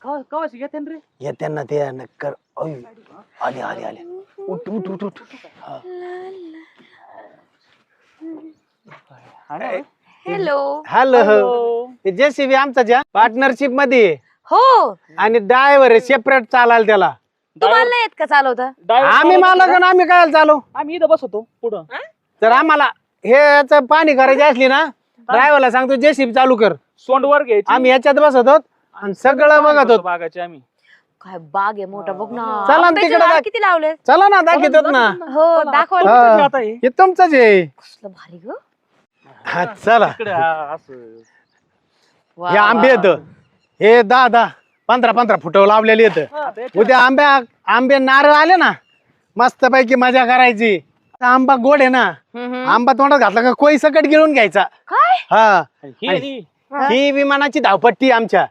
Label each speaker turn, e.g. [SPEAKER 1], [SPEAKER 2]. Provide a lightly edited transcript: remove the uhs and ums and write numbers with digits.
[SPEAKER 1] कवाशी घेते रे?
[SPEAKER 2] येते ना ते कर. आले आले आले. उठ उठ उठ उठ. हा.
[SPEAKER 3] हॅलो.
[SPEAKER 2] हॅलो. जेसीबी आमचा ज्या पार्टनरशिप मध्ये आहे.
[SPEAKER 3] हो,
[SPEAKER 2] आणि ड्रायव्हर सेपरेट चालाल त्याला.
[SPEAKER 3] तुम्हाला नाही येत का चालवता?
[SPEAKER 2] आम्ही मालक आणि आम्ही काय चालू.
[SPEAKER 1] आम्ही इथं बसवतो पुढं.
[SPEAKER 2] तर आम्हाला हे पाणी करायची असली ना ड्रायव्हरला सांगतो जेसीबी चालू कर.
[SPEAKER 1] सोंड वर घ्यायची.
[SPEAKER 2] आम्ही याच्यात बसत होत आणि सगळं बघत होत.
[SPEAKER 1] बागाचे आम्ही.
[SPEAKER 3] काय बाग आहे मोठा, बघ ना.
[SPEAKER 2] चला ना
[SPEAKER 3] आंब्याचे
[SPEAKER 2] तिकडे
[SPEAKER 3] झाड किती लावले?
[SPEAKER 2] चला ना दाखवतात ना.
[SPEAKER 3] हो, दाखवा.
[SPEAKER 2] हा.
[SPEAKER 1] आता हे.
[SPEAKER 2] हे तुमचंच आहे.
[SPEAKER 3] कसलं भारी ग.
[SPEAKER 2] हा चला.
[SPEAKER 1] इकडे हा, असं.
[SPEAKER 3] वा,
[SPEAKER 2] हे आंबे
[SPEAKER 3] वा.
[SPEAKER 2] येत हे 10-10 15-15 फुट लावलेले येत.
[SPEAKER 1] आता याच्यात-
[SPEAKER 2] उद्या आंबे नारळ आले ना मस्त पैकी मजा करायची. आंबा गोड आहे ना.
[SPEAKER 3] हम्म.
[SPEAKER 2] आंबा तोंडात घातला का कोई सकट गिळून घ्यायचा.
[SPEAKER 3] काय?
[SPEAKER 2] हा
[SPEAKER 1] ही- ही.
[SPEAKER 2] ही विमानाची धावपट्टी आमच्या.